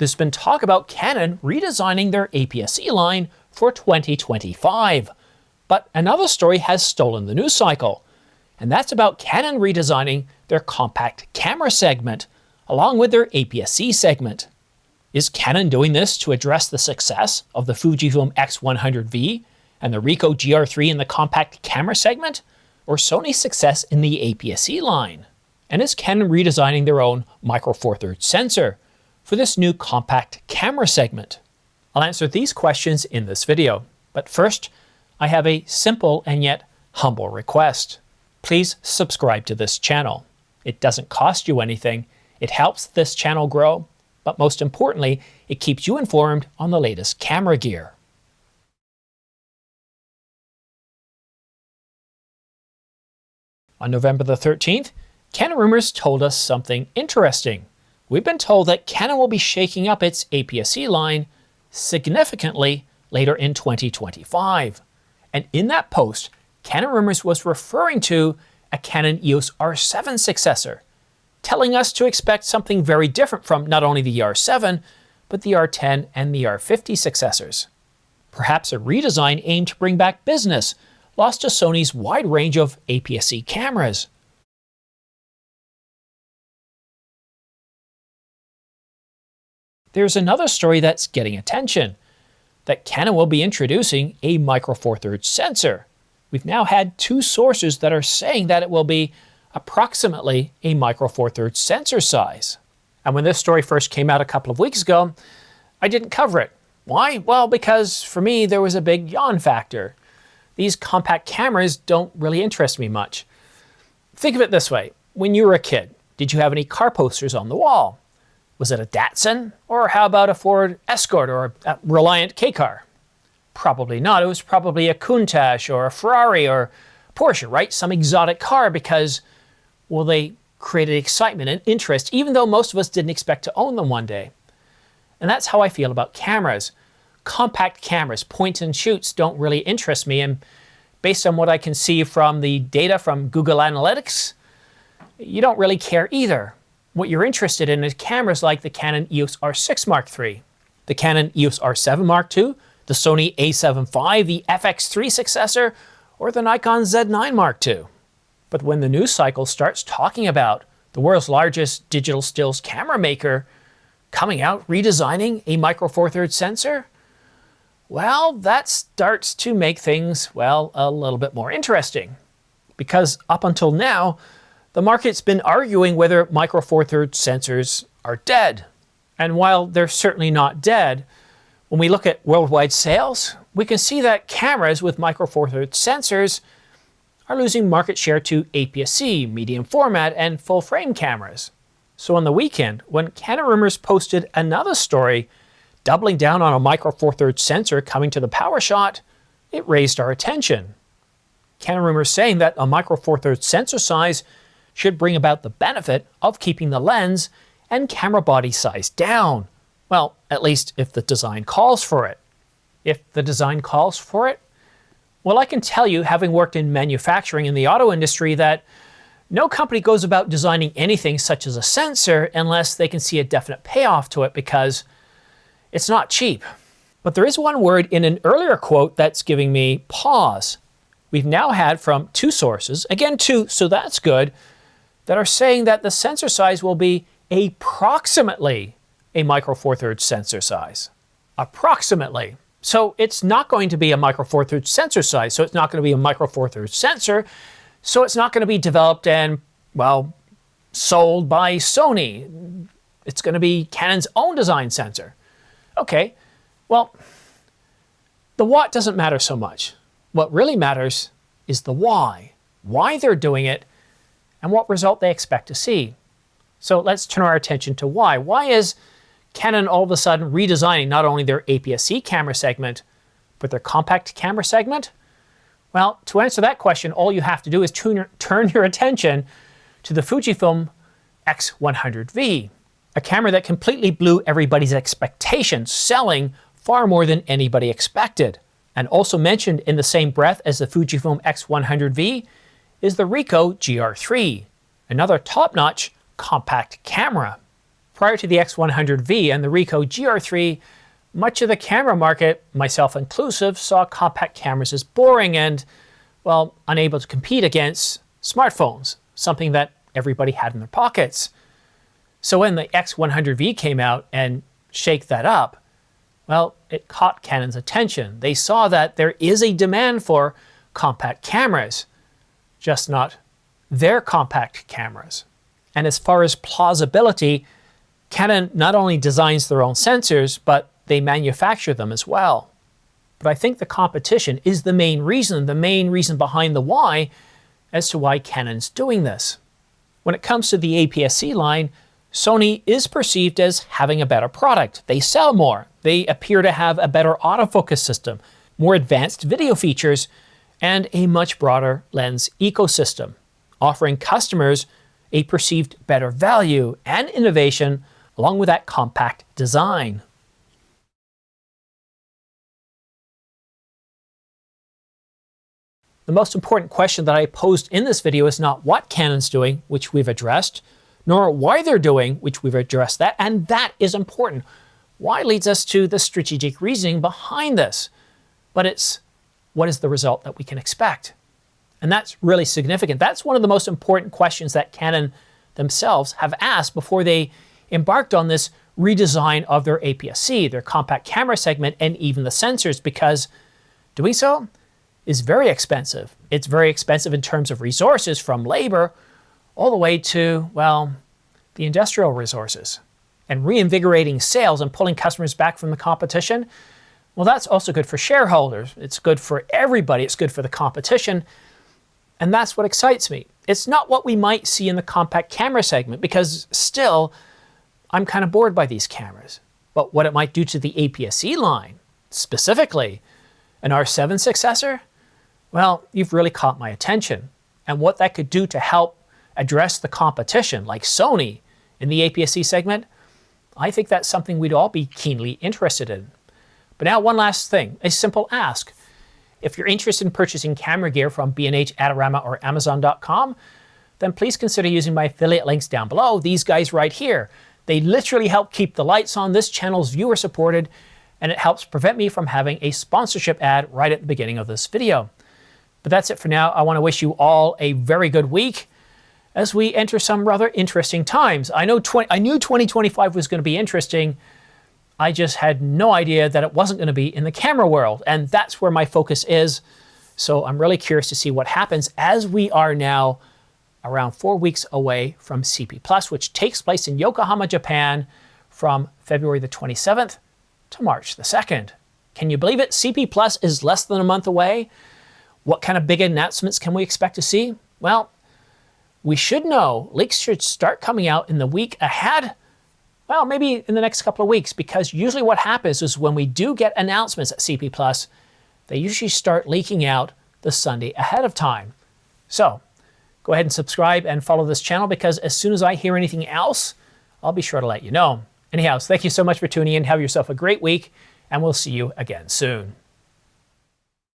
There's been talk about Canon redesigning their APS-C line for 2025. But another story has stolen the news cycle, and that's about Canon redesigning their compact camera segment, along with their APS-C segment. Is Canon doing this to address the success of the Fujifilm X100V and the Ricoh GR3 in the compact camera segment, or Sony's success in the APS-C line? And is Canon redesigning their own Micro Four Thirds sensor for this new compact camera segment? I'll answer these questions in this video, but first, I have a simple and yet humble request. Please subscribe to this channel. It doesn't cost you anything, it helps this channel grow, but most importantly, it keeps you informed on the latest camera gear. On November the 13th, Canon Rumors told us something interesting. We've been told that Canon will be shaking up its APS-C line significantly later in 2025. And in that post, Canon Rumors was referring to a Canon EOS R7 successor, telling us to expect something very different from not only the R7, but the R10 and the R50 successors. Perhaps a redesign aimed to bring back business lost to Sony's wide range of APS-C cameras. There's another story that's getting attention, that Canon will be introducing a Micro Four Thirds sensor. We've now had two sources that are saying that it will be approximately a Micro Four Thirds sensor size. And when this story first came out a couple of weeks ago, I didn't cover it. Why? Well, because for me, there was a big yawn factor. These compact cameras don't really interest me much. Think of it this way. When you were a kid, did you have any car posters on the wall? Was it a Datsun? Or how about a Ford Escort or a Reliant K-car? Probably not. It was probably a Countach or a Ferrari or Porsche, right? Some exotic car because, well, they created excitement and interest, even though most of us didn't expect to own them one day. And that's how I feel about cameras. Compact cameras, point and shoots, don't really interest me. And based on what I can see from the data from Google Analytics, you don't really care either. What you're interested in is cameras like the Canon EOS R6 Mark III, the Canon EOS R7 Mark II, the Sony a7 IV, the FX3 successor, or the Nikon Z9 Mark II. But when the news cycle starts talking about the world's largest digital stills camera maker coming out redesigning a Micro Four Thirds sensor, well, that starts to make things, well, a little bit more interesting. Because up until now, the market's been arguing whether Micro Four Thirds sensors are dead. And while they're certainly not dead, when we look at worldwide sales, we can see that cameras with Micro Four Thirds sensors are losing market share to APS-C, medium format, and full frame cameras. So on the weekend, when Canon Rumors posted another story doubling down on a Micro Four Thirds sensor coming to the PowerShot, it raised our attention. Canon Rumors saying that a Micro Four Thirds sensor size should bring about the benefit of keeping the lens and camera body size down. Well, at least if the design calls for it. If the design calls for it? Well, I can tell you, having worked in manufacturing in the auto industry, that no company goes about designing anything such as a sensor unless they can see a definite payoff to it, because it's not cheap. But there is one word in an earlier quote that's giving me pause. We've now had from two sources, again two, so that's good, that are saying that the sensor size will be approximately a Micro Four Thirds sensor size. Approximately. So it's not going to be a Micro Four Thirds sensor size, so it's not going to be a Micro Four Thirds sensor, so it's not going to be developed and, well, sold by Sony. It's going to be Canon's own design sensor. Okay, well, the what doesn't matter so much. What really matters is the why they're doing it, and what result they expect to see. So let's turn our attention to why. Why is Canon all of a sudden redesigning not only their APS-C camera segment, but their compact camera segment? Well, to answer that question, all you have to do is turn your attention to the Fujifilm X100V, a camera that completely blew everybody's expectations, selling far more than anybody expected. And also mentioned in the same breath as the Fujifilm X100V is the Ricoh GR3, another top-notch compact camera. prior to the X100V and the Ricoh GR3, much of the camera market, myself inclusive, saw compact cameras as boring and, well, unable to compete against smartphones, something that everybody had in their pockets. So when the X100V came out and shake that up, well, it caught Canon's attention. They saw that there is a demand for compact cameras, just not their compact cameras. And as far as plausibility, Canon not only designs their own sensors, but they manufacture them as well. But I think the competition is the main reason behind the why as to why Canon's doing this. When it comes to the APS-C line, Sony is perceived as having a better product. They sell more. They appear to have a better autofocus system, more advanced video features, and a much broader lens ecosystem, offering customers a perceived better value and innovation along with that compact design. The most important question that I posed in this video is not what Canon's doing, which we've addressed, nor why they're doing, which we've addressed that, and that is important. Why leads us to the strategic reasoning behind this, but it's what is the result that we can expect? And that's really significant. That's one of the most important questions that Canon themselves have asked before they embarked on this redesign of their APS-C, their compact camera segment, and even the sensors, because doing so is very expensive. It's very expensive in terms of resources, from labor all the way to, well, the industrial resources. And reinvigorating sales and pulling customers back from the competition, well, that's also good for shareholders. It's good for everybody. It's good for the competition. And that's what excites me. It's not what we might see in the compact camera segment, because still, I'm kind of bored by these cameras. But what it might do to the APS-C line, specifically an R7 successor, well, you've really caught my attention. And what that could do to help address the competition, like Sony in the APS-C segment, I think that's something we'd all be keenly interested in. But now one last thing, a simple ask. If you're interested in purchasing camera gear from B&H, Adorama, or Amazon.com, then please consider using my affiliate links down below, these guys right here. They literally help keep the lights on, this channel's viewer supported, and it helps prevent me from having a sponsorship ad right at the beginning of this video. But that's it for now. I want to wish you all a very good week as we enter some rather interesting times. I knew 2025 was going to be interesting. I just had no idea that it wasn't going to be in the camera world, and that's where my focus is. So I'm really curious to see what happens as we are now around 4 weeks away from CP+, which takes place in Yokohama, Japan from February the 27th to March the 2nd. Can you believe it? CP+ is less than a month away. What kind of big announcements can we expect to see? Well, we should know. Leaks should start coming out in the week ahead. Well, maybe in the next couple of weeks, because usually what happens is when we do get announcements at CP+, they usually start leaking out the Sunday ahead of time. So go ahead and subscribe and follow this channel, because as soon as I hear anything else, I'll be sure to let you know. Anyhow, thank you so much for tuning in. Have yourself a great week, and we'll see you again soon.